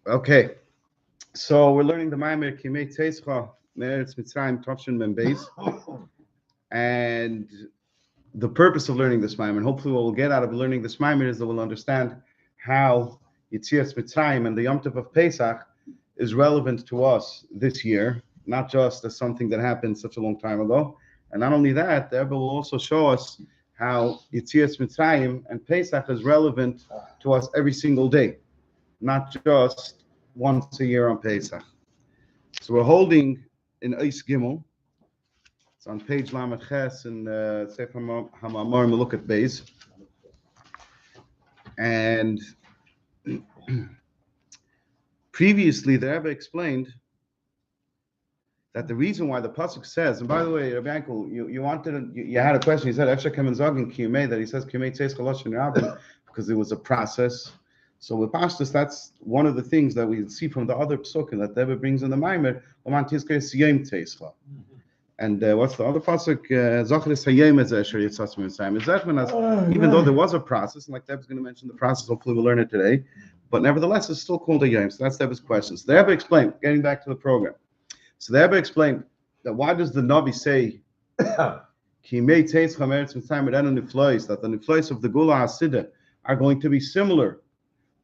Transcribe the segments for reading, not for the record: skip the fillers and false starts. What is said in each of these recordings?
Okay, so we're learning the mamer Kimei Teischa Meretz Mitzrayim Tavshin Mem Beis, and the purpose of learning this mamer, and hopefully what we'll get out of learning this mamer is that we'll understand how Yetzias Mitzrayim and the Yom Tov of Pesach is relevant to us this year, not just as something that happened such a long time ago. And not only that, the Rebbe will also show us how Yetzias Mitzrayim and Pesach is relevant to us every single day, not just once a year on Pesach. So we're holding in Eis Gimel. It's on page Lamed Ches in Sefer HaMamer Melukot Bais. And previously, the Rebbe explained that the reason why the pasuk says, and by the way, Rabbi Yankel, you had a question. He said, "Efshar kemen zogin kiyumei," that he says kiyumei tzeis chalosh v'nirabim because it was a process. So with Pashtus, that's one of the things that we see from the other psukim that the Rebbe brings in the Maimer. And what's the other pasuk? Even though there was a process, and like Rebbe's going to mention the process, hopefully we'll learn it today, but nevertheless, it's still called a yom. So that's Rebbe's question. So the Rebbe explained, getting back to the program. So the Rebbe explained that why does the Navi say that the niflois of the Gula Hasidah are going to be similar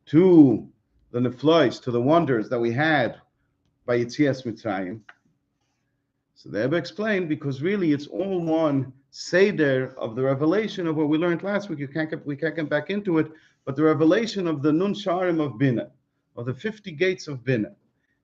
to the niflois, to the wonders that we had by Yetzias Mitzrayim? So the Rebbe explained because really it's all one seder of the revelation of what we learned last week. We can't get back into it, but the revelation of the Nun Sharim of Bina, of the 50 gates of Bina.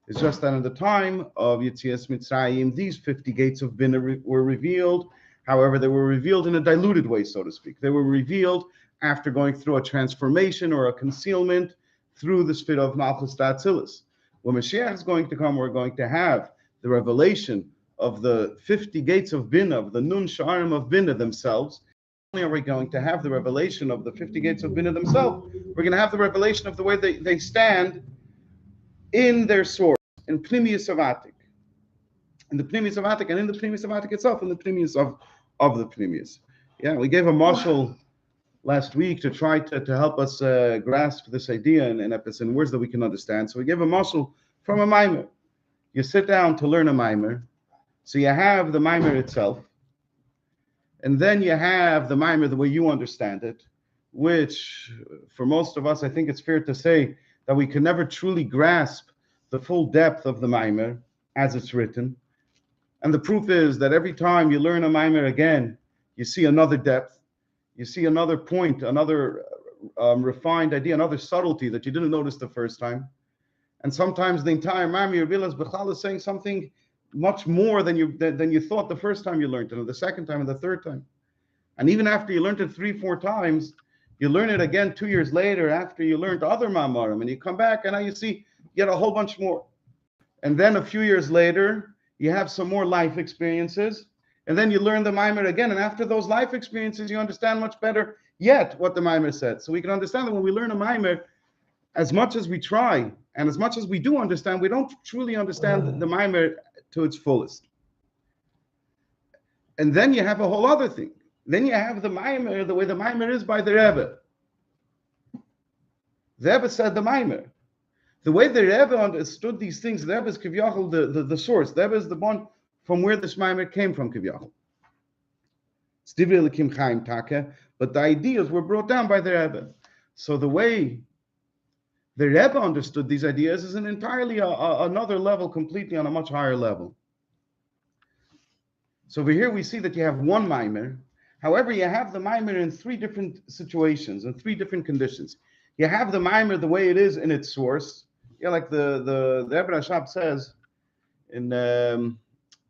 It's just that in the time of Yetzias Mitzrayim, these 50 gates of Bina were revealed. However, they were revealed in a diluted way, so to speak. They were revealed after going through a transformation or a concealment through the spirit of Malchus Datzilis. When Mashiach is going to come, we're going to have the revelation of the 50 gates of Bina, of the Nun Sha'arim of Bina themselves. Not only are we going to have the revelation of the 50 gates of Bina themselves, we're going to have the revelation of the way they stand in their source, in Pnimius Avatik. In the Pnimius Avatik, and in the Pnimius Avatik itself, in the Pnimius of the Pnimius. Yeah, we gave a mashal last week to try to help us grasp this idea in words that we can understand. So we gave a mashal from a mamer. You sit down to learn a mamer, so you have the mamer itself, and then you have the mamer the way you understand it, which for most of us, I think it's fair to say that we can never truly grasp the full depth of the mamer as it's written. And the proof is that every time you learn a mamer again, you see another depth, you see another point, another refined idea, another subtlety that you didn't notice the first time. And sometimes the entire mamer, you realize Bechal is saying something much more than you thought the first time you learned it, or the second time, or the third time. And even after you learned it 3-4 times, you learn it again 2 years later after you learned other mamarim, and you come back and now you see you get a whole bunch more. And then a few years later, you have some more life experiences, and then you learn the mamer again. And after those life experiences, you understand much better yet what the mamer said. So we can understand that when we learn a mamer, as much as we try and as much as we do understand, we don't truly understand the mamer to its fullest. And then you have a whole other thing. Then you have the mamer, the way the mamer is by the Rebbe. The Rebbe said the mamer. The way the Rebbe understood these things, the Rebbe is Kivyachal, the source. The Rebbe is the one from where this mamer came from, Kivyachal. It's Divrei Elokim Chaim Take, but the ideas were brought down by the Rebbe. So the way the Rebbe understood these ideas is an entirely another level, completely on a much higher level. So over here we see that you have one mamer. However, you have the mamer in 3 different situations, in 3 different conditions. You have the mamer the way it is in its source. Yeah, like the Rebbe Rashab says in the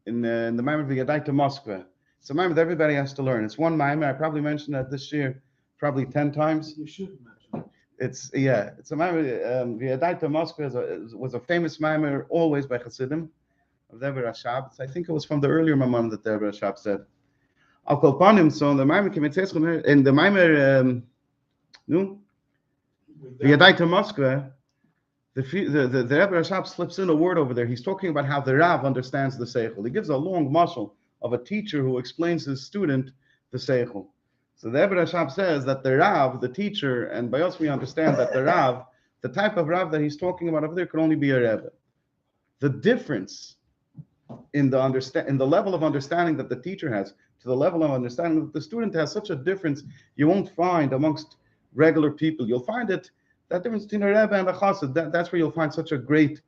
mamer V'Yadaita Moskva. It's a mamer that everybody has to learn. It's one mamer. I probably mentioned that this year probably 10 times. You should mention it. It's a mamer. V'Yadaita Moskva was a famous mamer always by Hasidim of the Rebbe Rashab. I think it was from the earlier mamam that the Rebbe Rashab said. Al kol panim, so the mamer in the mamer V'Yadaita Moskva. The Rebbe Rashab slips in a word over there. He's talking about how the Rav understands the Seichel. He gives a long mashal of a teacher who explains his student the Seichel. So the Rebbe Rashab says that the Rav, the teacher, and by us we understand that the Rav The type of Rav that he's talking about over there could only be a Rebbe. The difference in the level of understanding that the teacher has to the level of understanding that the student has, such a difference you won't find amongst regular people. You'll find that difference between a Rebbe and a Chassid, that's where you'll find such a great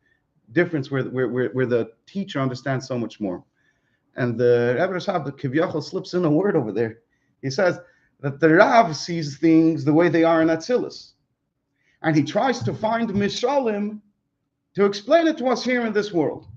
difference where the teacher understands so much more. And the Rebbe Rashab, the Kivyachal, slips in a word over there. He says that the Rav sees things the way they are in Atzilus. And he tries to find Mishalim to explain it to us here in this world.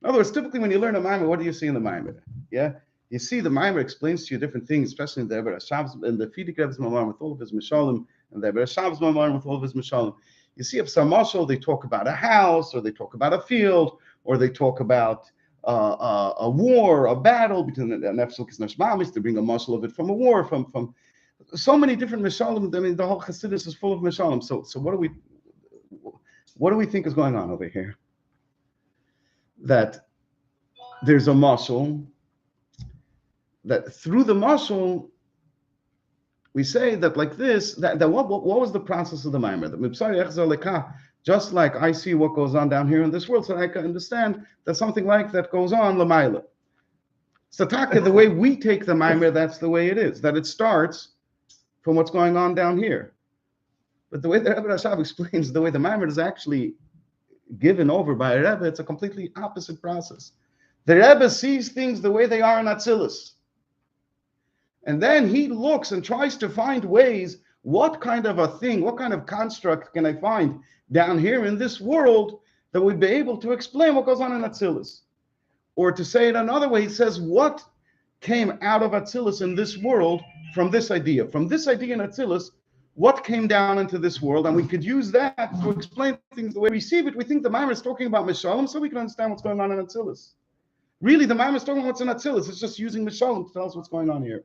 In other words, typically when you learn a mamer, what do you see in the mamer? Yeah, you see the mamer explains to you different things, especially in the Rebbe Rashab's, in the Fidik Rebbe's Mamar with all of his Mishalim, and the Rebbe Rashab's Mamar with all of his Mishalim. You see, if some mashal, they talk about a house, or they talk about a field, or they talk about a war, a battle between the Nefesh Nashmamis, to bring a mashal of it from a war, from so many different Mishalim. I mean, the whole Chassidus is full of Mishalim. So what do we think is going on over here? That there's a mashal, that through the mashal, we say that like this, that what was the process of the mamer? Just like I see what goes on down here in this world, so I can understand that something like that goes on l'mayla. So the way we take the mamer, that's the way it is, that it starts from what's going on down here. But the way the Rebbe Rashab explains the way the mamer is actually given over by a Rebbe, it's a completely opposite process. The Rebbe sees things the way they are in Atzilus. And then he looks and tries to find ways, what kind of a thing, what kind of construct can I find down here in this world that would be able to explain what goes on in Atzilus? Or to say it another way, he says, what came out of Atzilus in this world from this idea? From this idea in Atzilus, what came down into this world? And we could use that to explain things the way we receive it. We think the mamer is talking about Mishalim, so we can understand what's going on in Atzilus. Really, the mamer is talking about what's in Atzilus. It's just using Mishalim to tell us what's going on here.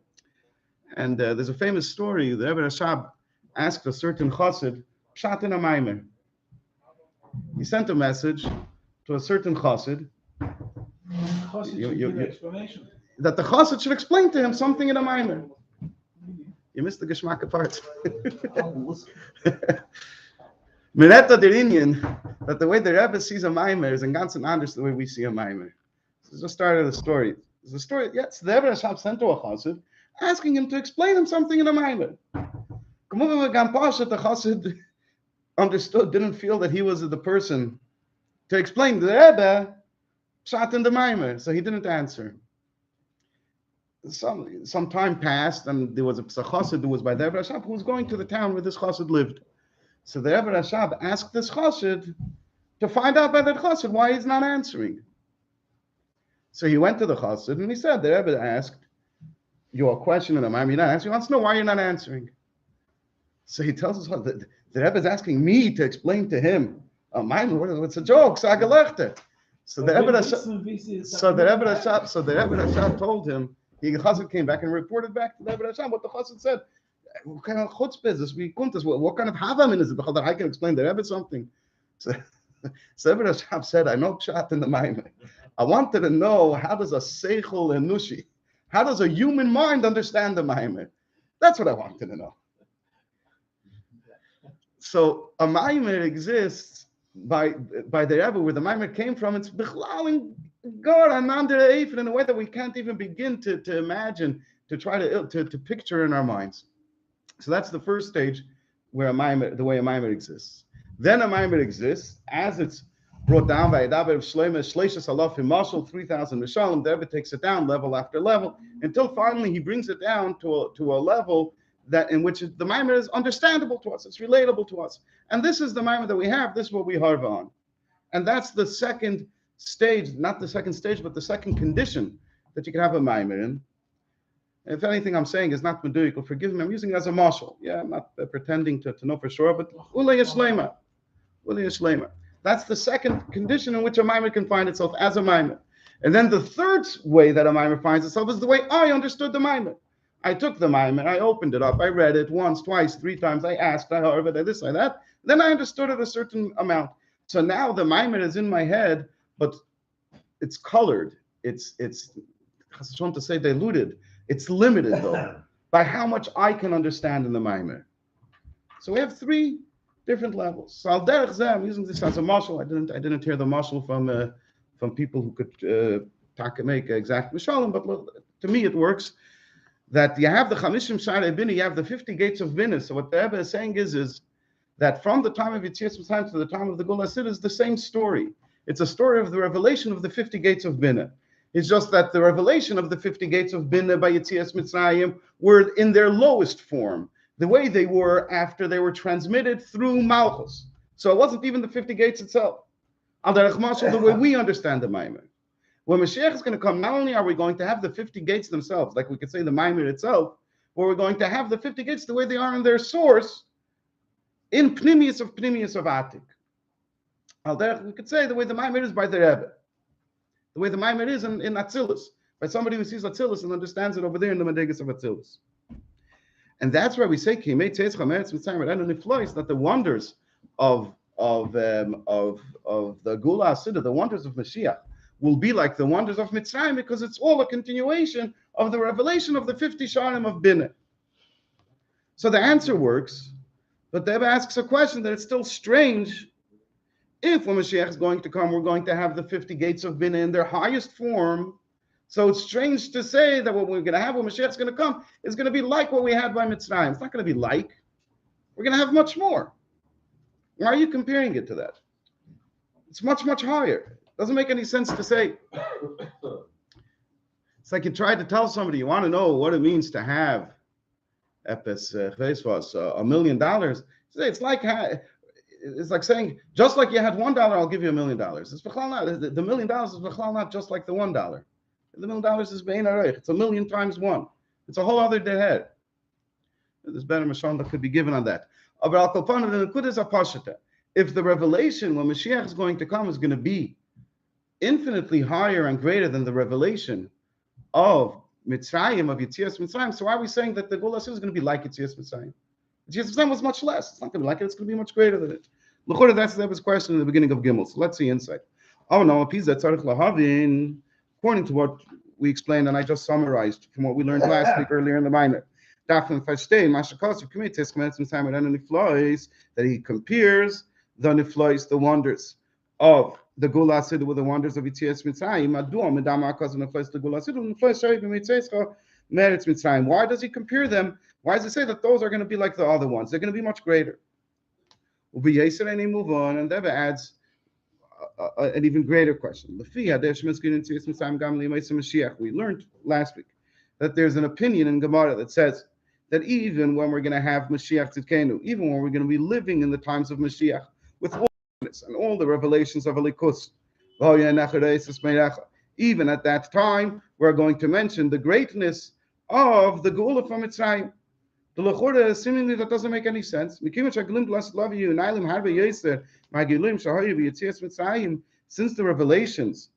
And there's a famous story. The Rebbe Rashab asked a certain chassid, pshat in a mamer. He sent a message to a certain chassid. That the chassid should explain to him something in a mamer. You missed the geschmack part. Mereta der Inyan, that the way the Rebbe sees a mamer is in ganzen anders the way we see a mamer. This is the start of the story. It's the story. Yes, the Rebbe Rashab sent to a chassid, asking him to explain him something in a mamer. The chassid understood, didn't feel that he was the person to explain the Rebbe pshat in the mamer, so he didn't answer. Some time passed, and there was a chassid who was by the Rebbe Rashab who was going to the town where this chassid lived. So the Rebbe Rashab asked this chassid to find out by that chassid why he's not answering. So he went to the chassid and he said, the Rebbe asked you a question in a mamer, you're not answering. He wants to know why you're not answering. So he tells us the Rebbe is asking me to explain to him a mamer. It's a joke. Sage lechte. So the Rebbe Rashab told him. The chassid came back and reported back to the Rebbe Rashab what the chassid said. What kind of chutzpah is this? What kind of havamin is it that I can explain the Rebbe something? So Rebbe Rashab said, I know pshat in the mamer. I wanted to know, how does a seichel enushi, how does a human mind understand the mamer? That's what I wanted to know. So a mamer exists by the Rebbe, where the mamer came from. It's bichlal God and in a way that we can't even begin to imagine, to try to picture in our minds. So that's the first stage, where the way a mamer exists. Then a mamer exists as it's brought down by Adaber of Shleimah, Shleishas Alafim Mashal, 3,000 Mishalim. The Rebbe takes it down level after level until finally he brings it down to a level that in which the mamer is understandable to us, it's relatable to us. And this is the mamer that we have, this is what we harv on. And that's the second stage, not the second stage, but the second condition that you can have a mamer in. If anything I'm saying is not meduik, forgive me, I'm using it as a mashal. Yeah, I'm not pretending to know for sure, but ulei yishleima. That's the second condition in which a mamer can find itself as a mamer. And then the third way that a mamer finds itself is the way I understood the mamer. I took the mamer, I opened it up, I read it once, twice, three times, I asked, I heard it, this, I that. Then I understood it a certain amount. So now the mamer is in my head, but it's colored. It's to say diluted. It's limited though by how much I can understand in the mamer. So we have three different levels. So al derech zeh, I'm using this as a mashal. I didn't hear the mashal from people who could make exact mishalim, but to me it works. That you have the chamishim sharei bina, you have the 50 gates of bina. So what the Rebbe is saying is that from the time of Yetzias Mitzrayim to the time of the Gula Sid is the same story. It's a story of the revelation of the 50 gates of bina. It's just that the revelation of the 50 gates of bina by Yetzias Mitzrayim were in their lowest form, the way they were after they were transmitted through Malchus. So it wasn't even the 50 gates itself. Al derech mashal, the way we understand the mamer. When Mashiach is going to come, not only are we going to have the 50 gates themselves, like we could say the mamer itself, but we're going to have the 50 gates the way they are in their source, in Pnimius of Atik. Al derech, we could say the way the mamer is by the Rebbe, the way the mamer is in Atzilus, by somebody who sees Atzilus and understands it over there in the Medegas of Atzilus. And that's why we say that the wonders of the Gula Asidah, the wonders of Mashiach, will be like the wonders of Mitzrayim, because it's all a continuation of the revelation of the 50 Sharim of Binah. So the answer works, but Deb asks a question that it's still strange. If when Mashiach is going to come, we're going to have the 50 gates of Binah in their highest form. So it's strange to say that what we're going to have when Mashiach is going to come is going to be like what we had by Mitzrayim. It's not going to be like. We're going to have much more. Why are you comparing it to that? It's much, much higher. Doesn't make any sense to say. It's like you try to tell somebody, you want to know what it means to have $1 million. It's like saying, just like you had $1, I'll give you $1 million. It's the $1 million is not just like the $1. The $1 million is bein areich. It's 1,000,000 times 1. It's a whole other dehed. There's better mashal that could be given on that. If the revelation when Mashiach is going to come is going to be infinitely higher and greater than the revelation of Mitzrayim, of Yetzias Mitzrayim, so why are we saying that the Gula is going to be like Yetzias Mitzrayim? Yetzias Mitzrayim was much less. It's not going to be like it. It's going to be much greater than it. That's the question in the beginning of Gimel. So let's see insight. Oh no, according to what we explained, and I just summarized from what we learned last week earlier in the minor. That he compares the niflois, the wonders of the Gula Asidah with the wonders of Yetzias Mitzrayim. Why does he compare them? Why does he say that those are going to be like the other ones? They're going to be much greater. Move on, and Deva adds an even greater question. We learned last week that there's an opinion in Gemara that says that even when we're going to have Mashiach Tzidkenu, even when we're going to be living in the times of Mashiach, with all this and all the revelations of Elikus, even at that time, we're going to mention the greatness of the Geula from Mitzrayim. The Lechora, seemingly that doesn't make any sense. Since the revelations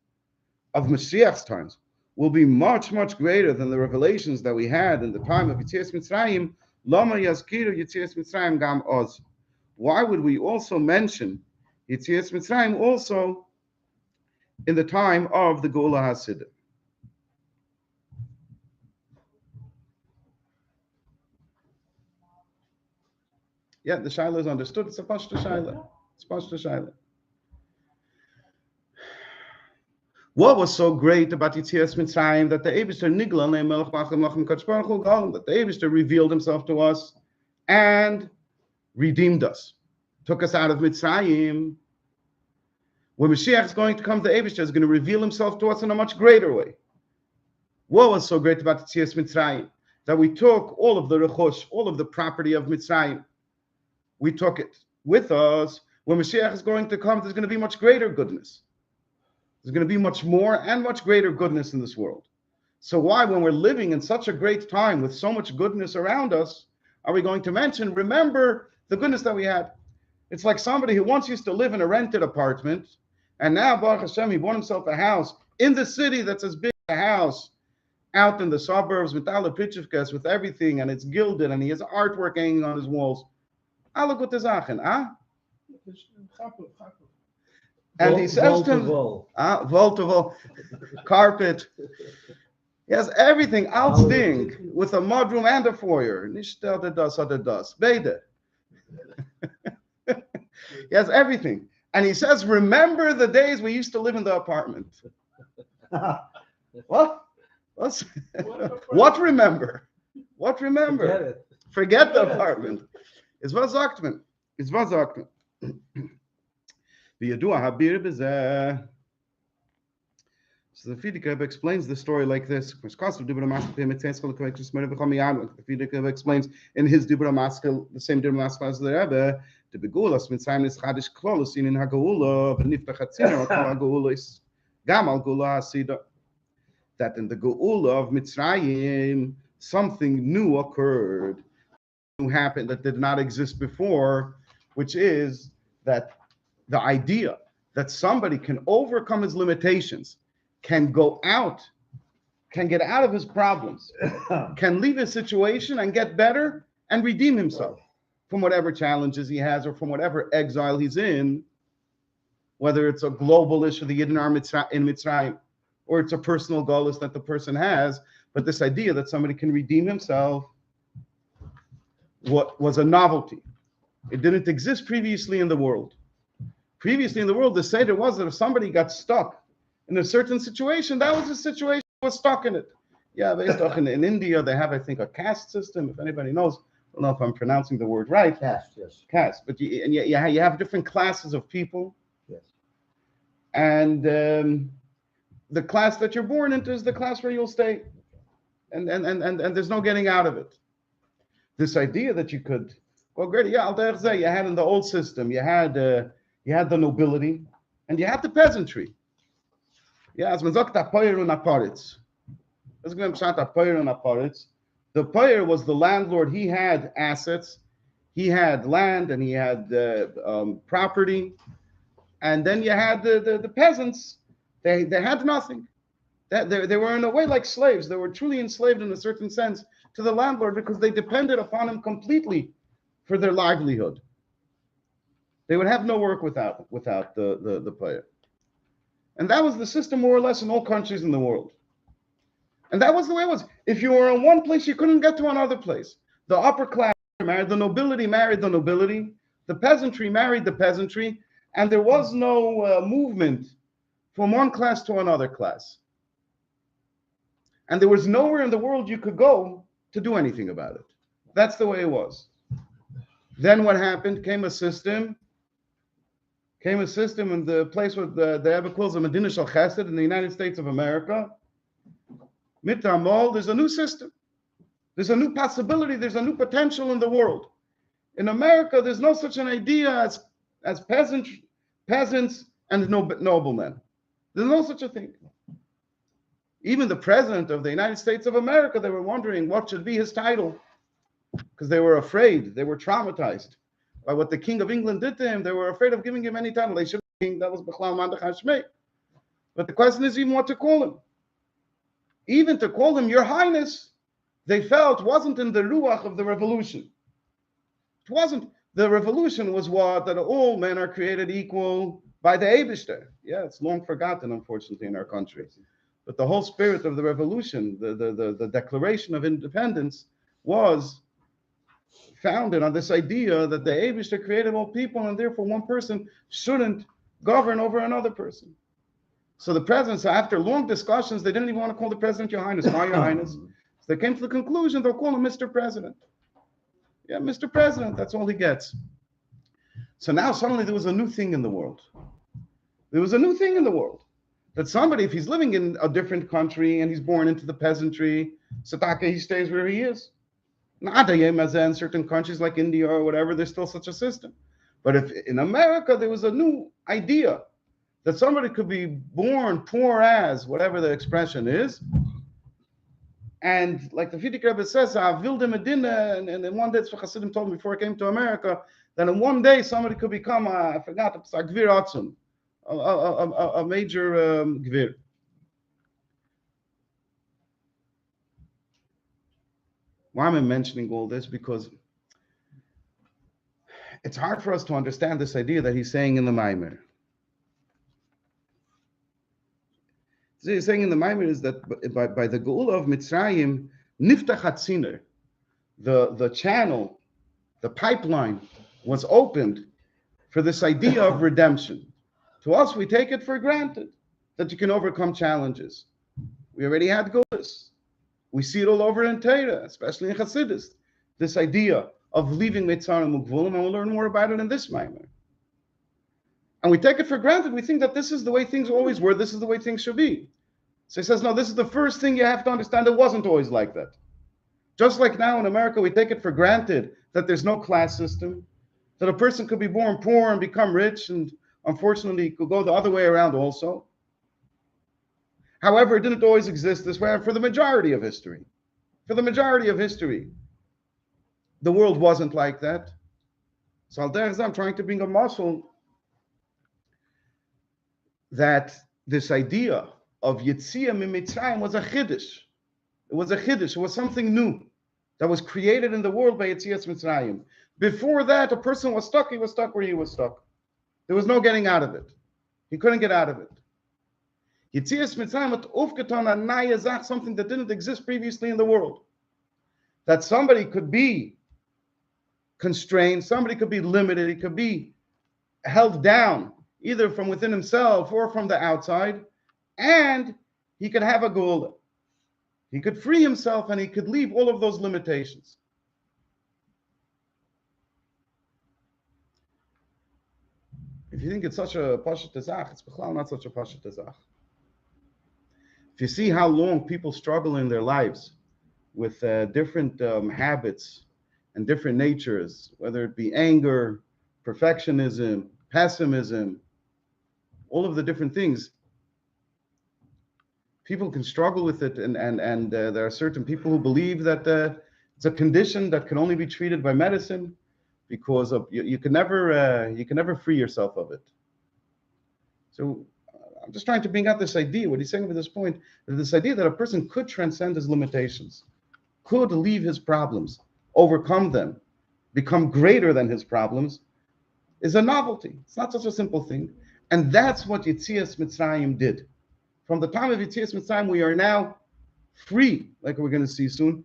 of Mashiach's times will be much, much greater than the revelations that we had in the time of Yetzias Mitzrayim, Lama Yazkiru Yetzias Mitzrayim Gam Oz. Why would we also mention Yetzias Mitzrayim also in the time of the Gula Hasidah? Yeah, the Shaila is understood. It's a Pashta Shaila. It's Pashta Shaila. What was so great about Yetzias Mitzrayim that the Eibishter Nigla Melech Machem Lachem Kadosh Baruch Hu Galam, that the Eibishter revealed himself to us and redeemed us, took us out of Mitzrayim. When Mashiach is going to come, the Eibishter is going to reveal himself to us in a much greater way. What was so great about Yetzias Mitzrayim? That we took all of the rechosh, all of the property of Mitzrayim. We took it with us. When Mashiach is going to come, there's going to be much greater goodness. There's going to be much more and much greater goodness in this world. So why, when we're living in such a great time with so much goodness around us, are we going to mention, remember the goodness that we had? It's like somebody who once used to live in a rented apartment, and now, Baruch Hashem, he bought himself a house in the city that's as big as a house out in the suburbs with alle pitchivkas, with everything, and it's gilded, and he has artwork hanging on his walls. Alle gute Sachen, And he says to him, wall, carpet. He has everything, outstanding, with a mudroom and a foyer. Nicht der das, oder das. Beide. He has everything. And he says, remember the days we used to live in the apartment. What? What remember? What remember? Forget the apartment. It's was sagt man. It's was sagt man. So the Fiedek explains the story like this. The Fiedek explains in his Dibra Maskell, the same Dibra Maskell as the Rebbe, the Begulas Mitzrayim is Chadish Klolos in Hagula, Benifta Chatzina, Hagula Gamal Gula Hasida. That in the Geula of Mitzrayim, something new occurred, new happened that did not exist before, which is that the idea that somebody can overcome his limitations, can go out, can get out of his problems, can leave his situation and get better and redeem himself from whatever challenges he has or from whatever exile he's in, whether it's a global issue, the Yidden are in Mitzrayim, or it's a personal goal that the person has. But this idea that somebody can redeem himself was a novelty. It didn't exist previously in the world. Previously in the world, the Seder was that if somebody got stuck in a certain situation, that was a situation was stuck in it. Yeah, they stuck in India. They have, I think, a caste system. If anybody knows, I don't know if I'm pronouncing the word right. Caste, yes. Caste, but you have different classes of people. Yes. And the class that you're born into is the class where you'll stay, and there's no getting out of it. This idea that you could go great, yeah, you had in the old system, you had the nobility and you had the peasantry. Yeah, as man sagt, Apoyer und Aparitz. Das ist Apoyer und Aparitz. The Poyer was the landlord. He had assets, he had land, and he had property. And then you had the peasants. They had nothing. They were in a way like slaves. They were truly enslaved in a certain sense to the landlord because they depended upon him completely for their livelihood. They would have no work without the Poyer. And that was the system more or less in all countries in the world. And that was the way it was. If you were in one place, you couldn't get to another place. The upper class married the nobility, the peasantry married the peasantry, and there was no movement from one class to another class. And there was nowhere in the world you could go to do anything about it. That's the way it was. Then what happened? Came a system in the place where the Rebbe calls the Medina Shel Chesed in the United States of America. Mitamol, there's a new system. There's a new possibility. There's a new potential in the world. In America, there's no such an idea as peasants and noblemen. There's no such a thing. Even the president of the United States of America, they were wondering what should be his title because they were afraid. They were traumatized by what the King of England did to him. They were afraid of giving him any title. They should be king. That was Bechlal Mandach Hashmei. But the question is even what to call him. Even to call him Your Highness, they felt wasn't in the ruach of the revolution. It wasn't. The revolution was what? That all men are created equal by the Eibishter. Yeah, it's long forgotten, unfortunately, in our country. But the whole spirit of the revolution, the Declaration of Independence, was founded on this idea that the Eibishter created all people, and therefore one person shouldn't govern over another person. So the presidents, after long discussions, they didn't even want to call the president Your Highness. Why Your Highness? So they came to the conclusion they'll call him Mr. President. Yeah, Mr. President, that's all he gets. So now suddenly there was a new thing in the world. There was a new thing in the world. That somebody, if he's living in a different country and he's born into the peasantry, Sataka, he stays where he is. Not in certain countries like India or whatever, there's still such a system. But if in America, there was a new idea that somebody could be born poor as, whatever the expression is, and like the Fidik Rebbe says, Vilde Medina, and in one day, Hasidim told me before I came to America, that in one day somebody could become, I forgot, a Gvir Atzum, a major Gvir. Why am I mentioning all this? Because it's hard for us to understand this idea that he's saying in the mamer. So he's saying in the mamer is that by the Geula of Mitzrayim, Niftach Hatziner, the channel, the pipeline was opened for this idea of redemption. To us, we take it for granted that you can overcome challenges. We already had Golas. We see it all over in Torah, especially in Chassidus. This idea of leaving Mitzrayim and Gvulim, and we'll learn more about it in this mamer. And we take it for granted. We think that this is the way things always were. This is the way things should be. So he says, no, this is the first thing you have to understand. It wasn't always like that. Just like now in America, we take it for granted that there's no class system, that a person could be born poor and become rich, and unfortunately could go the other way around also. However, it didn't always exist this way for the majority of history. For the majority of history, the world wasn't like that. So I'm trying to bring a muscle that this idea of Yetziah Mitzrayim was a chiddush. It was a chiddush. It was something new that was created in the world by Yetzias Mitzrayim. Before that, a person was stuck. He was stuck where he was stuck. There was no getting out of it. He couldn't get out of it. Yetzias Mitzrayim had aufgetan a naya zach, something that didn't exist previously in the world. That somebody could be constrained, somebody could be limited, he could be held down, either from within himself or from the outside, and he could have a goal. He could free himself and he could leave all of those limitations. If you think it's such a pashat tezach, it's not such a pashat tezach. If you see how long people struggle in their lives with different habits and different natures, whether it be anger, perfectionism, pessimism, all of the different things, people can struggle with it, and there are certain people who believe that it's a condition that can only be treated by medicine, because of you can never free yourself of it. So I'm just trying to bring out this idea, what he's saying at this point, this idea that a person could transcend his limitations, could leave his problems, overcome them, become greater than his problems, is a novelty. It's not such a simple thing. And that's what Yetzias Mitzrayim did. From the time of Yetzias Mitzrayim, we are now free, like we're going to see soon.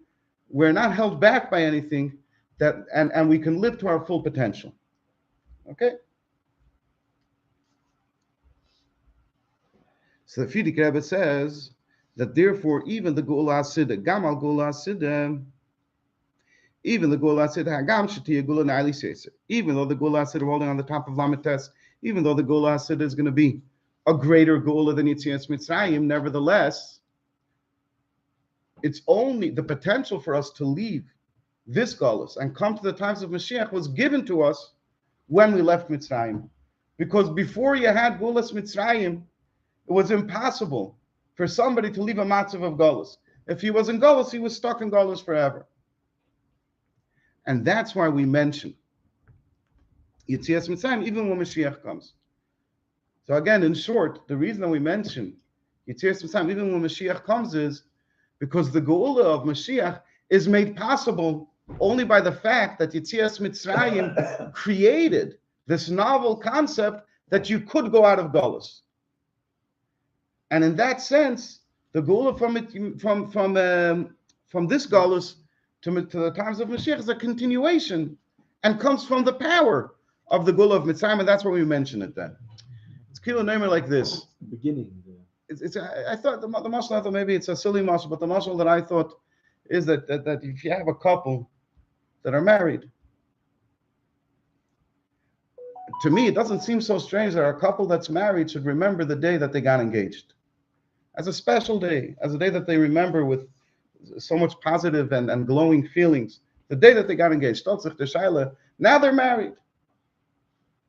We're not held back by anything, and we can live to our full potential. Okay? So the Frierdiker Rebbe says that therefore even the Geula Hasidah, Gamal Geula Hasidah, even the Geula Hasidah Hagam Shetiya Geula Na'ali Seser, even though the Geula Hasidah holding on the top of Lametes, even though the Geula Hasidah is going to be a greater Geula than Yetzias Mitzrayim, nevertheless, it's only the potential for us to leave this Galus and come to the times of Mashiach was given to us when we left Mitzrayim. Because before you had Geulas Mitzrayim, it was impossible for somebody to leave a matzav of Galus. If he was in Galus, he was stuck in Galus forever. And that's why we mention Yetzias Mitzrayim even when Mashiach comes. So again, in short, the reason that we mention Yetzias Mitzrayim even when Mashiach comes is because the Geula of Mashiach is made possible only by the fact that Yetzias Mitzrayim created this novel concept that you could go out of Galus. And in that sense, the Geula from this Galus to the times of Mashiach is a continuation and comes from the power of the Geula of Mitzrayim, and that's where we mention it then. It's Kilo Neimer like this. The beginning. I thought the mashal, I thought maybe it's a silly mashal, but the mashal that I thought is that if you have a couple that are married, to me, it doesn't seem so strange that a couple that's married should remember the day that they got engaged as a special day, as a day that they remember with so much positive and glowing feelings. The day that they got engaged. Now they're married.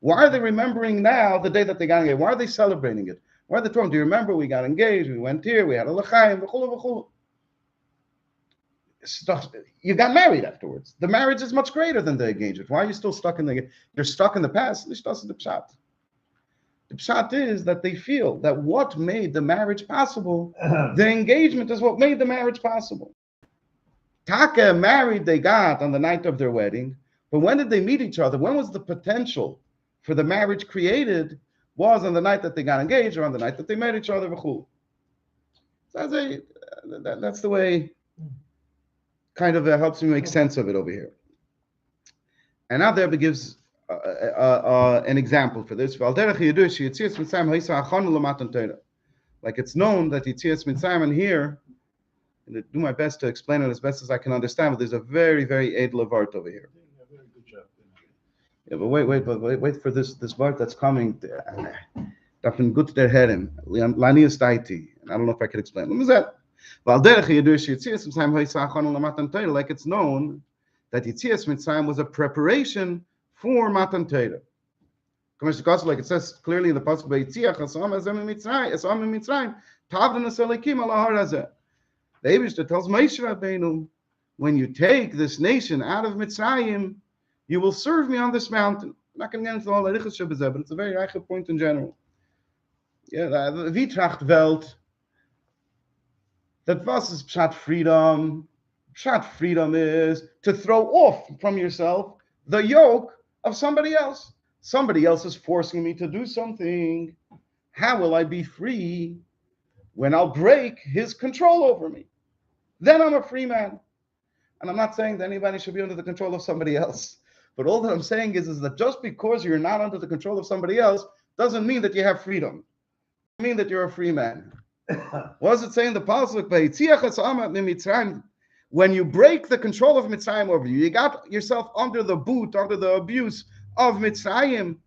Why are they remembering now the day that they got engaged? Why are they celebrating it? Why are they talking? Do you remember we got engaged? We went here. We had a l'chaim. You got married afterwards. The marriage is much greater than the engagement. Why are you still stuck in you're stuck in the past? The pshat is that they feel that what made the marriage possible, the engagement is what made the marriage possible. Taka married, they got on the night of their wedding, but when did they meet each other? When was the potential for the marriage created? Was on the night that they got engaged or on the night that they met each other. That's the way kind of helps me make sense of it over here. And now the Rebbe gives an example for this. Like it's known that Yitzias Mitzrayim, and here, and do my best to explain it as best as I can understand, but there's a very, very edel vart over here. Yeah, but wait for this vart that's coming. Dafin gut der Herren, Lani is Taiti, and I don't know if I can explain. What is that? Like it's known that Yitzias Mitzrayim was a preparation for Matan Torah. Like it says clearly in the pasuk, the Eibishter tells Moshe Rabbeinu, when you take this nation out of Mitzrayim, you will serve me on this mountain. I'm not going to get into all the Riches but it's a very reiche point in general. Yeah, the Vitracht Welt, that was is Pshat freedom. Pshat freedom is to throw off from yourself the yoke of somebody else. Somebody else is forcing me to do something. How will I be free when I'll break his control over me? Then I'm a free man. And I'm not saying that anybody should be under the control of somebody else. But all that I'm saying is that just because you're not under the control of somebody else doesn't mean that you have freedom. It doesn't mean that you're a free man. What does it say in the pasuk? When you break the control of Mitzrayim over you, you got yourself under the boot, under the abuse of Mitzrayim.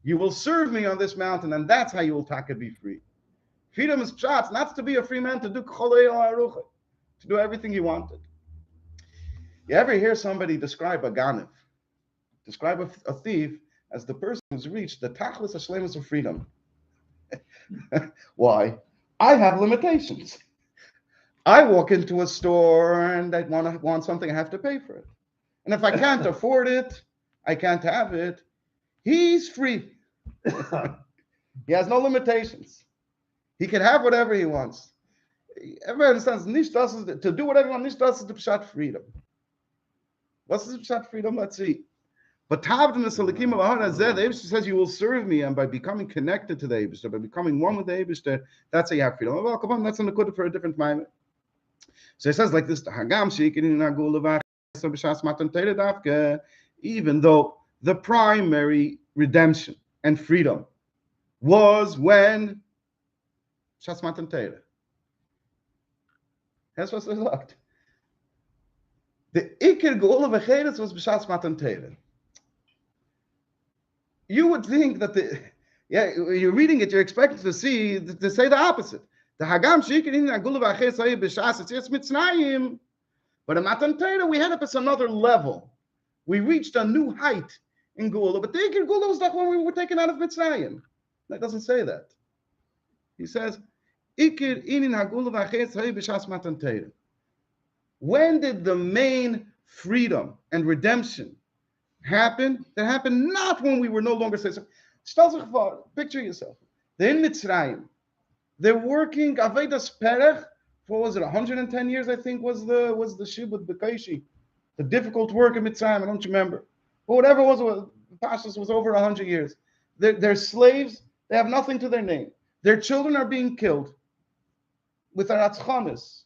You will serve me on this mountain, and that's how you will be free. Freedom is pshat, not to be a free man, to do everything he wanted. You ever hear somebody describe a ganif, describe a thief as the person who's reached the tachlis hashlemus of freedom? Why? I have limitations. I walk into a store and I want something, I have to pay for it. And if I can't afford it, I can't have it. He's free. He has no limitations. He can have whatever he wants. Everybody understands, to do whatever he wants, nish is the pshat freedom. What's the pshat freedom? Let's see. But the Eibishter says you will serve me, and by becoming connected to the Eibishter, by becoming one with the Eibishter, that's how you have freedom. Well, come on, that's an akud for a different mamer. So it says like this: even though the primary redemption and freedom was when Shas Matan Torah. That's what's looked. The Iker Geula V'Cheres was b'Shas Matan Torah. You would think that you're reading it, you're expected to say the opposite. The Hagam Sheikin in Geula V'Cheres b'Shas Yitzias Mitzrayim, but in Matan Torah we had up at another level. We reached a new height in Geula, but the Iker Geula was like when we were taken out of Mitzrayim. That doesn't say that. He says, Iker inin Geula V'Cheres b'Shas Matan Torah. When did the main freedom and redemption happen? That happened not when we were no longer slaves. Picture yourself. They're in Mitzrayim. They're working Avedas Perech. What was it? 110 years, I think, was the Shibud Bekaishi. The difficult work in Mitzrayim. I don't remember. But whatever it was Pashas was over 100 years. They're slaves. They have nothing to their name. Their children are being killed with their atzchanis.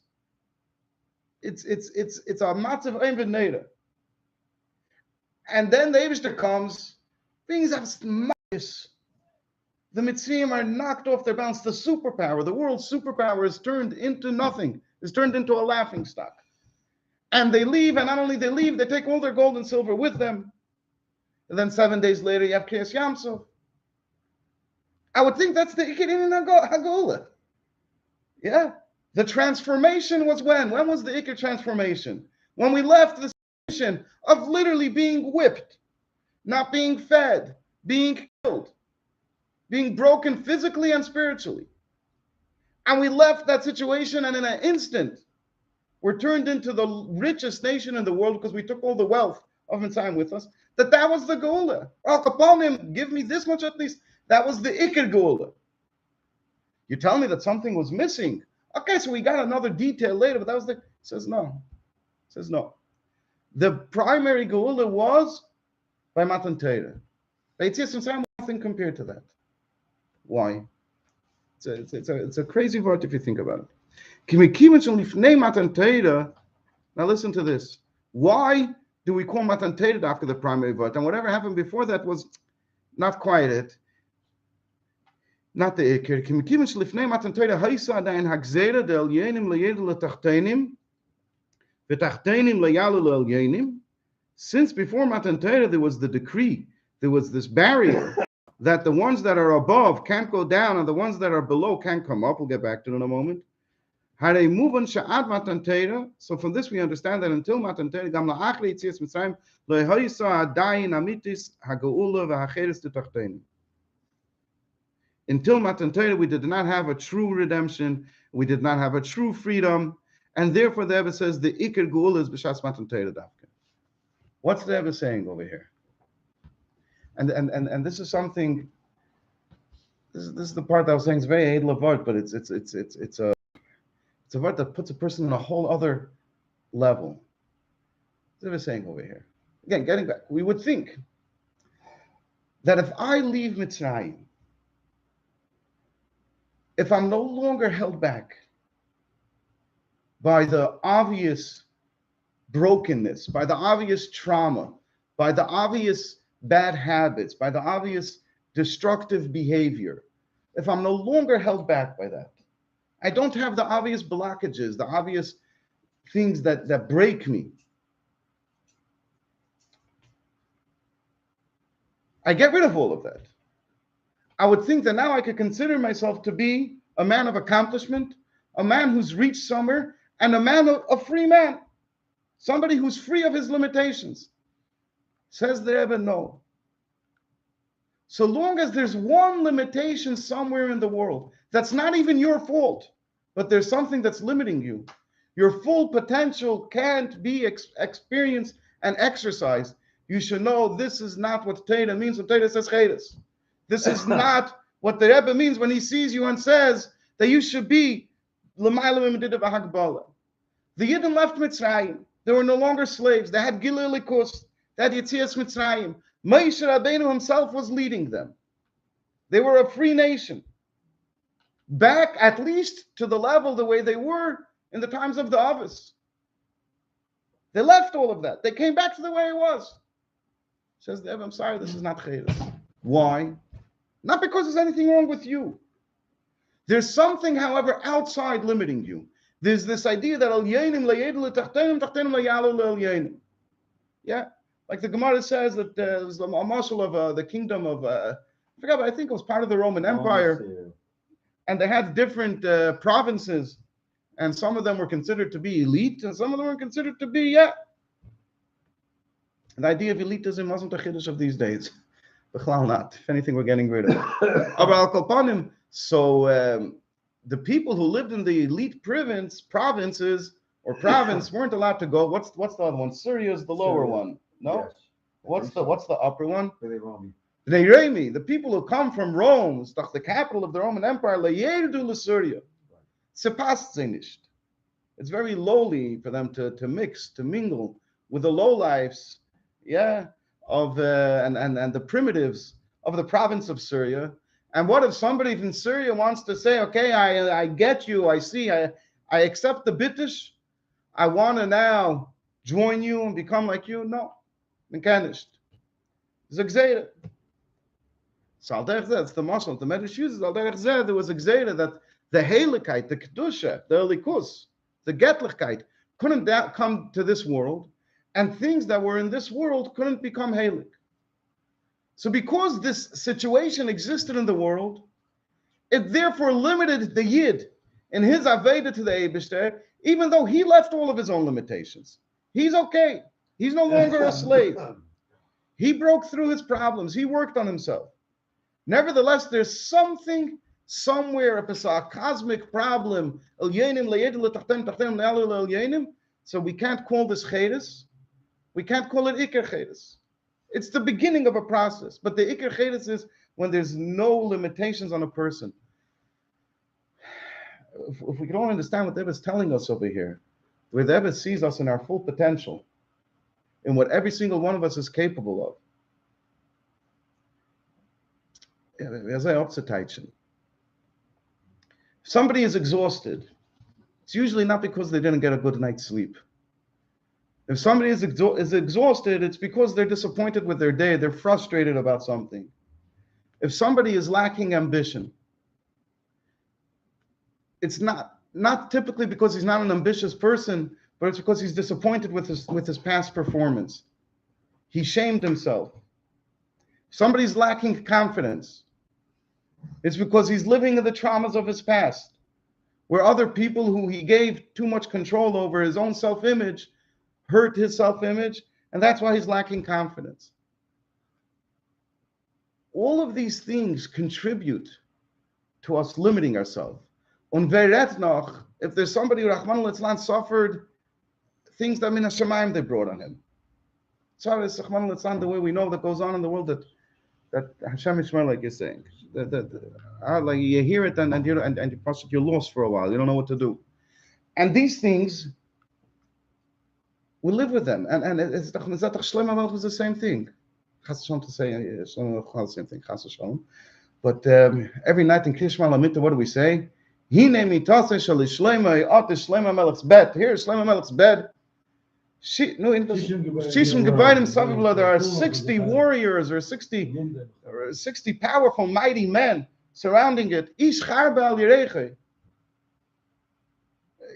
It's a matzav ein v'neira. And then the Eibishter comes, things have smashed. The Mitzrayim are knocked off their balance. The superpower, the world's superpower is turned into nothing, is turned into a laughing stock. And they leave, and not only they leave, they take all their gold and silver with them. And then 7 days later, you have Kriyas Yamsuf. I would think that's the Ikerin Hagola. Yeah. The transformation was when? When was the Iker transformation? When we left the situation of literally being whipped, not being fed, being killed, being broken physically and spiritually. And we left that situation, and in an instant, we're turned into the richest nation in the world because we took all the wealth of Mitzrayim with us. That was the Geula. Oh, Kaponim, give me this much at least. That was the Iker Geula. You tell me that something was missing. Okay, so we got another detail later, but that was says no. The primary Geula was by Matan Torah. By Yitzias Mitzrayim, nothing compared to that. Why? It's a crazy word if you think about it. Now listen to this. Why do we call Matan Torah after the primary vart? And whatever happened before that was not quite it. Not the Iker. Kimikim shlifnei Matan Torah haisa adayin hagzera de elyenim leyedel letachtenim v'tachtenim leyalu leelyenim. Since before Matan Torah there was the decree, there was this barrier that the ones that are above can't go down and the ones that are below can't come up. We'll get back to it in a moment. So from this we understand that until Matan Torah, gam la'achri yitzias Mitzrayim, lo hayisa adayin amitis haga'ula v'hacheres tetachtenim. Until Matan Torah, we did not have a true redemption, we did not have a true freedom, and therefore the Rebbe says the Iker Geula is b'shas Matan Torah Davka. What's the Rebbe saying over here? And this is something. This is the part that I was saying is very edel vart, but it's a word that puts a person on a whole other level. What's the Rebbe saying over here? Again, getting back, we would think that if I leave Mitzrayim, if I'm no longer held back by the obvious brokenness, by the obvious trauma, by the obvious bad habits, by the obvious destructive behavior, if I'm no longer held back by that, I don't have the obvious blockages, the obvious things that break me. I get rid of all of that. I would think that now I could consider myself to be a man of accomplishment, a man who's reached somewhere, and a free man, somebody who's free of his limitations. Says the Rebbe, no. So long as there's one limitation somewhere in the world, that's not even your fault, but there's something that's limiting you. Your full potential can't be experienced and exercised. You should know this is not what Torah means when Torah says Cheres. This is not what the Rebbe means when he sees you and says that you should be L'mayla Mimedida V'Hagbala. The Yidden left Mitzrayim. They were no longer slaves. They had Gilui Likus. They had Yetzias Mitzrayim. Moshe Rabbeinu himself was leading them. They were a free nation. Back at least to the level the way they were in the times of the Avos. They left all of that. They came back to the way it was. Says the Rebbe, I'm sorry, this is not Cheres. Why? Not because there's anything wrong with you. There's something, however, outside limiting you. There's this idea that al yenim le'yedel tachtenim tachtenim le'yalu le'al. Yeah, like the Gemara says that there's a marshal of the kingdom of I forgot, but I think it was part of the Roman Empire, and they had different provinces, and some of them were considered to be elite, and some of them were considered to be The idea of elitism wasn't a chiddush of these days. Not. If anything, we're getting rid of it. So the people who lived in the elite provinces weren't allowed to go. What's the other one? Syria is the lower one. No? Yes. What's the upper one? Bnei Rami. The people who come from Rome, the capital of the Roman Empire, Syria. It's very lowly for them to mix, to mingle with the lowlifes, of and the primitives of the province of Syria. And what if somebody from Syria wants to say, okay, I get you, I see, I accept the Bitish, I want to now join you and become like you? No. Mekanisht. Zagzeda. So that's the Muslim. The Medrash uses there was a Gzeda that the Heiligkeit, the Kedusha, the Elikus, the Getlichkeit couldn't come to this world, and things that were in this world couldn't become Heilig. So because this situation existed in the world, it therefore limited the Yid in his Aveda to the Eibishter, even though he left all of his own limitations. He's okay. He's no longer a slave. He broke through his problems. He worked on himself. Nevertheless, there's something somewhere, if it's a cosmic problem, so we can't call this Cheres. We can't call it Iker Cheres. It's the beginning of a process. But the Iker Cheres is when there's no limitations on a person. If we don't understand what the Rebbe is telling us over here, where the Rebbe sees us in our full potential, in what every single one of us is capable of. If somebody is exhausted, it's usually not because they didn't get a good night's sleep. If somebody is exhausted, it's because they're disappointed with their day. They're frustrated about something. If somebody is lacking ambition, it's not typically because he's not an ambitious person, but it's because he's disappointed with his past performance. He shamed himself. Somebody's lacking confidence. It's because he's living in the traumas of his past, where other people who he gave too much control over his own self-image hurt his self-image, and that's why he's lacking confidence. All of these things contribute to us limiting ourselves. Und wer redt noch, if there's somebody who Rahman al suffered things that Min HaShamayim they brought on him. Sorry, it's Rahman al the way we know that goes on in the world that Hashem Yishmer, like you're saying. Like you hear it and you're lost for a while. You don't know what to do. And these things, we live with them. And it's Shlomo Melech was the same thing. Chas Shalom to say Shlomo Melech the same thing. Chas Shalom. But every night in Krishma Lamita, what do we say? Hine mitase shali Shlomo at Shlomo Melech's bed. Here is Shlomo Melech's bed. Shishim Gebayim Savivla, there are 60 warriors or 60 powerful, mighty men surrounding it. Ish Charbe al Yereche.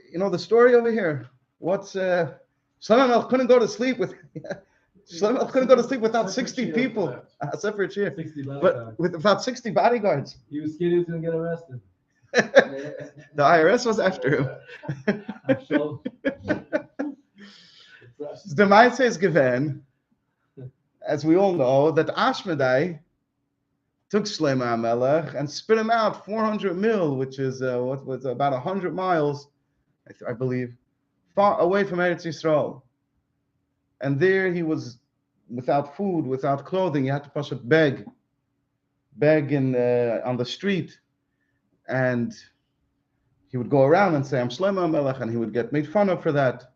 You know the story over here. What's Shlomo Melech couldn't go to sleep with Shlomo Melech couldn't go to sleep without 60 people. A separate chair. But with about 60 bodyguards. He was scared he was going to get arrested. The IRS was after him. The Maise is given, as we all know, that Ashmedai took Shlomo HaMelech and spit him out 400 mil, which is what was about 100 miles, I believe, far away from Eretz Yisrael. And there he was without food, without clothing. He had to push a beg in on the street, and he would go around and say, "I'm Shlomo HaMelech," and he would get made fun of for that.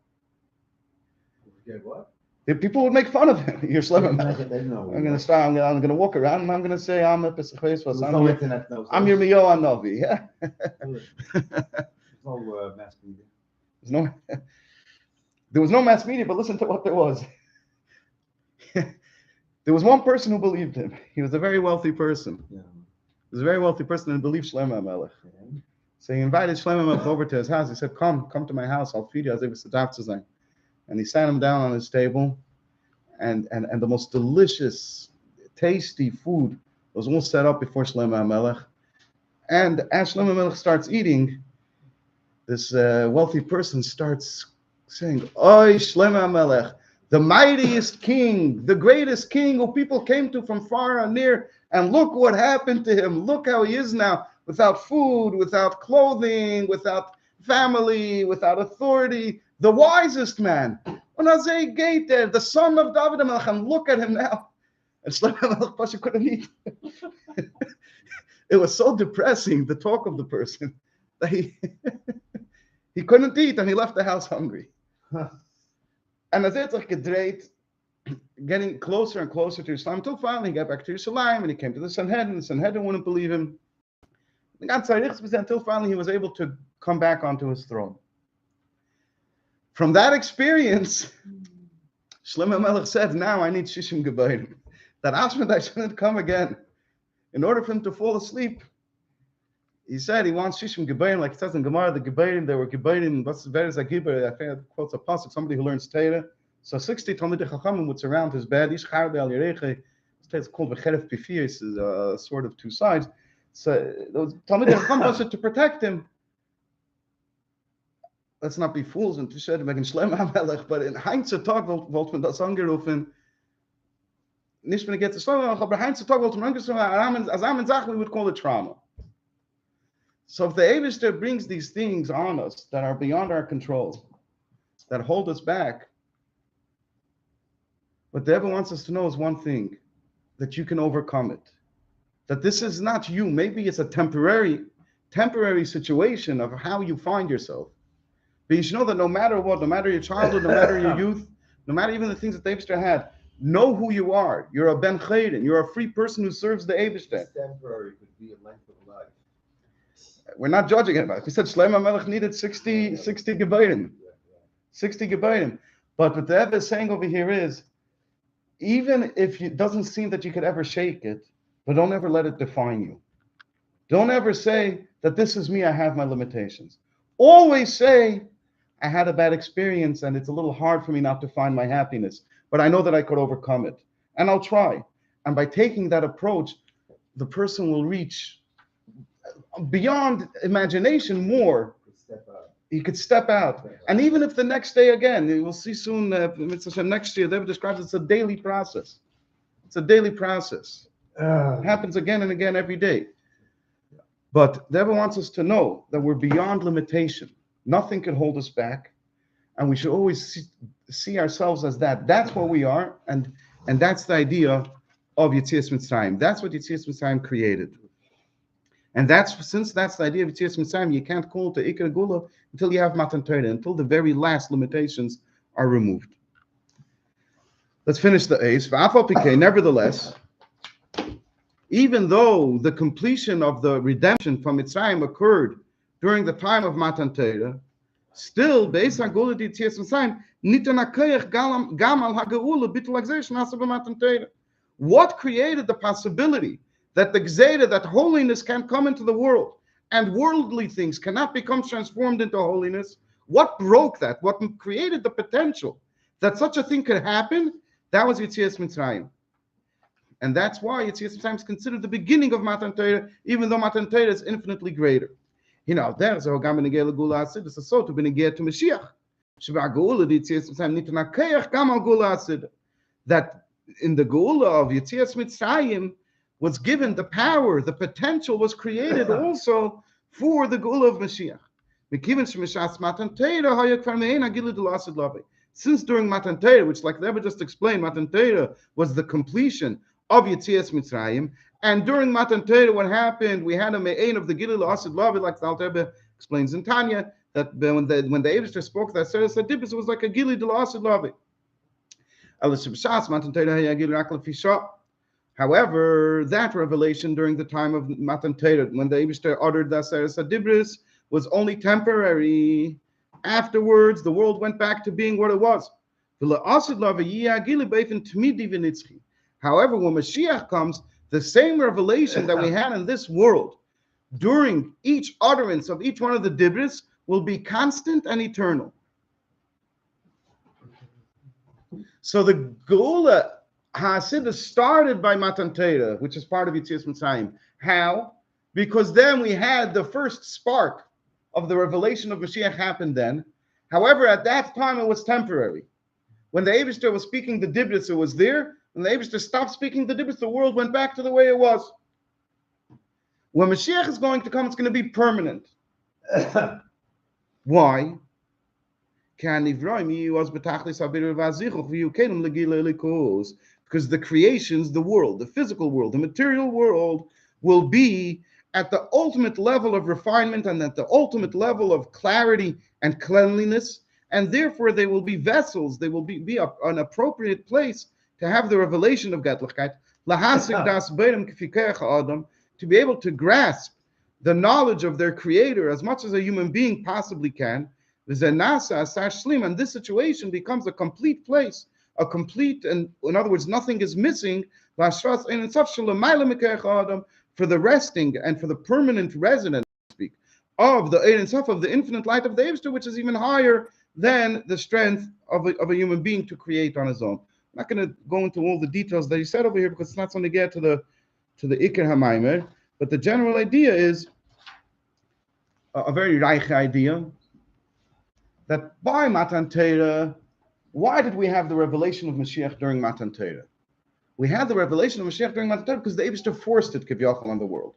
What? The people would make fun of him. You're Shlomo HaMelech. I'm going to start. I'm going to walk around and I'm going to say, "I'm a Pesach Chesed. I'm your Miyoah Novi." Yeah. There's no mass media. There was no mass media, but listen to what there was. There was one person who believed him. He was a very wealthy person. Yeah. He was a very wealthy person and believed Shlomo HaMelech. Yeah. So he invited Shlomo HaMelech over to his house. He said, come to my house. I'll feed you as if it's a daf. And he sat him down on his table, and the most delicious, tasty food was all set up before Shlomo HaMelech. And as Shlomo HaMelech starts eating, this wealthy person starts saying, "Oy, Shlomo HaMelech, the mightiest king, the greatest king who people came to from far and near, and look what happened to him. Look how he is now, without food, without clothing, without family, without authority. The wisest man, Unazei Gater, the son of David HaMelech, and look at him now." And Shlomo HaMelech Pasha couldn't eat. It was so depressing, the talk of the person, that he couldn't eat, and he left the house hungry. And as it's like gedreht, getting closer and closer to Islam, until finally he got back to Yerushalayim, and he came to the Sanhedrin. The Sanhedrin wouldn't believe him. Until finally he was able to come back onto his throne. From that experience, Shlomo HaMelech said, "Now I need Shishim Gebayim." That Ashmedai shouldn't come again. In order for him to fall asleep, he said he wants Shishim Gebayim, like it says in Gemara, the Gebayim, there were Gebayim, what's better as a Gebayim, I think it quotes a pasuk, somebody who learns Torah. So 60 Talmidei Chachamim would surround his bed. Ish Charbe al Yereche. It's called V'cheref Pifiyos, is a sword of two sides. So those Talmidei Chachamim to protect him. Let's not be fools and said wegen Shlomo HaMelech, but in Heinztag wollte man das angerufen. Nicht wenn geht zu Shlomo HaMelech, aber Heinztag wollte man angerufen, as Amen Zach, we would call it trauma. So if the Eibishter brings these things on us that are beyond our control, that hold us back, what the Rebbe wants us to know is one thing, that you can overcome it. That this is not you. Maybe it's a temporary situation of how you find yourself. But you should know that no matter what, no matter your childhood, no matter your youth, no matter even the things that the Eibishter had, know who you are. You're a ben chayden. You're a free person who serves the Eibishter. Temporary could be a length of life. We're not judging it. We said Shlomo HaMelech needed 60 Gebayim. 60 Gebayim. But what the Rebbe is saying over here is, even if it doesn't seem that you could ever shake it, but don't ever let it define you. Don't ever say that this is me, I have my limitations. Always say, I had a bad experience and it's a little hard for me not to find my happiness, but I know that I could overcome it. And I'll try. And by taking that approach, the person will reach beyond imagination more. Step out. He could step out. And even if the next day again, we'll see soon, next year, David describes it's a daily process. It's a daily process. It happens again and again every day. But David wants us to know that we're beyond limitation. Nothing can hold us back. And we should always see ourselves as that. That's what we are. And that's the idea of Yetzias Mitzrayim. That's what Yetzias Mitzrayim created. And since that's the idea of Yetzias Mitzrayim, you can't call it the Ikar Gula until you have Matan Torah, until the very last limitations are removed. Let's finish the Eis. Nevertheless, even though the completion of the redemption from Mitzrayim occurred during the time of Matan Torah, still, Beis HaGula di Yetzias Mitzrayim, nitan hakoach gam al hageula bitul hagzeh shenasa b'Matan Torah. What created the possibility that the Gzeda, that holiness can come into the world and worldly things cannot become transformed into holiness? What broke that? What created the potential that such a thing could happen? That was Yetzias Mitzrayim. And that's why Yetzias Mitzrayim is considered the beginning of Matan Torah, even though Matan Torah is infinitely greater. You know, there's a Gam Benegei Gula Asid, it's a so to Benegei to Mashiach. Sheba Gula di Yetzias Mitzrayim nitan hakoach gam al Gula Asid. That in the Gula of Yetzias Mitzrayim was given the power, the potential was created also for the Gula of Mashiach. Since during Matan Torah, which like the Rebbe just explained, Matan Torah was the completion of Yetzias Mitzrayim, and during Matan Torah, what happened? We had a me'ain of the Gilul Asid Lavi, like the Alter Rebbe explains in Tanya, that when the Eibishter spoke that Seres HaDibus, it was like a Gilul Asid Lavi. However, that revelation during the time of Matan Torah, when the Eibishter uttered the Seres HaDibris, was only temporary. Afterwards, the world went back to being what it was. However, when Mashiach comes, the same revelation that we had in this world during each utterance of each one of the Dibris will be constant and eternal. So the Geula HaSiddur started by Matan Torah, which is part of Yetzias Mitzrayim. How? Because then we had the first spark of the revelation of Mashiach happened then. However, at that time it was temporary. When the Eibishter was speaking the Dibris, it was there. When the Eibishter stopped speaking the Dibris, the world went back to the way it was. When Mashiach is going to come, it's going to be permanent. Why? Because the creations, the world, the physical world, the material world will be at the ultimate level of refinement and at the ultimate level of clarity and cleanliness, and therefore they will be vessels, they will be an appropriate place to have the revelation of Gatlichkeit, to be able to grasp the knowledge of their creator as much as a human being possibly can. And this situation becomes a complete place, a complete, and in other words, nothing is missing for the resting and for the permanent residence of the Ein Sof, of the infinite light of the Eibishter, which is even higher than the strength of a human being to create on his own. I'm not going to go into all the details that he said over here because it's not going to get to the Iker HaMaimer, but the general idea is a very reich idea that by Matan Torah, why did we have the revelation of Mashiach during Matan Torah? We had the revelation of Mashiach during Matan Torah because the Eibishter forced it, Kivyachal, on the world.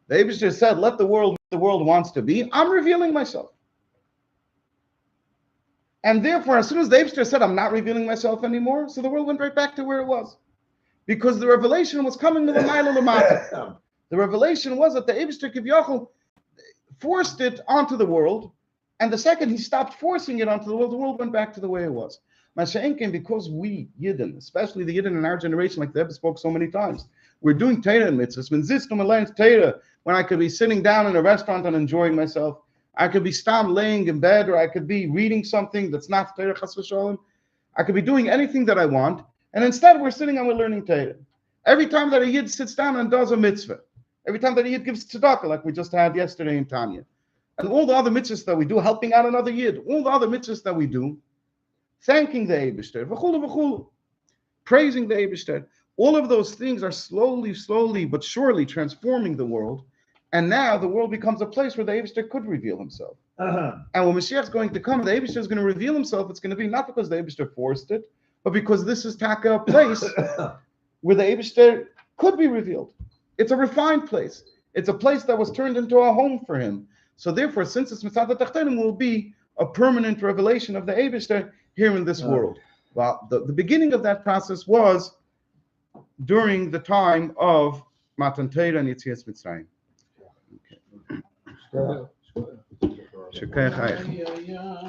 The Eibishter said, let the world what the world wants to be. I'm revealing myself. And therefore, as soon as the Eibishter said, I'm not revealing myself anymore, so the world went right back to where it was. Because the revelation was coming to the Maila Lamata. The revelation was that the Eibishter Kivyachal forced it onto the world, and the second he stopped forcing it onto the world went back to the way it was. Masha'enkin, because we Yidden, especially the Yidden in our generation, like the Rebbe spoke so many times, we're doing Torah and mitzvahs. When Zistum learns Torah, when I could be sitting down in a restaurant and enjoying myself, I could be stam laying in bed, or I could be reading something that's not Torah Chas v'Sholem. I could be doing anything that I want, and instead we're sitting and we're learning Torah. Every time that a Yid sits down and does a mitzvah, every time that a Yid gives tzedakah, like we just had yesterday in Tanya, and all the other mitzvahs that we do, helping out another Yid, all the other mitzvahs that we do, thanking the Eibishter, v'chulu v'chulu, praising the Eibishter, all of those things are slowly but surely transforming the world, and now the world becomes a place where the Eibishter could reveal himself. And when Mashiach is going to come, the Eibishter is going to reveal himself. It's going to be not because the Eibishter forced it, but because this is Taka, a place where the Eibishter could be revealed. It's a refined place. It's a place that was turned into a home for him. So therefore, since it's Mitzvah Tachtenim, will be a permanent revelation of the Eibishter here in this world. Well, the beginning of that process was during the time of Matan Torah and Yetzias Mitzrayim. Okay.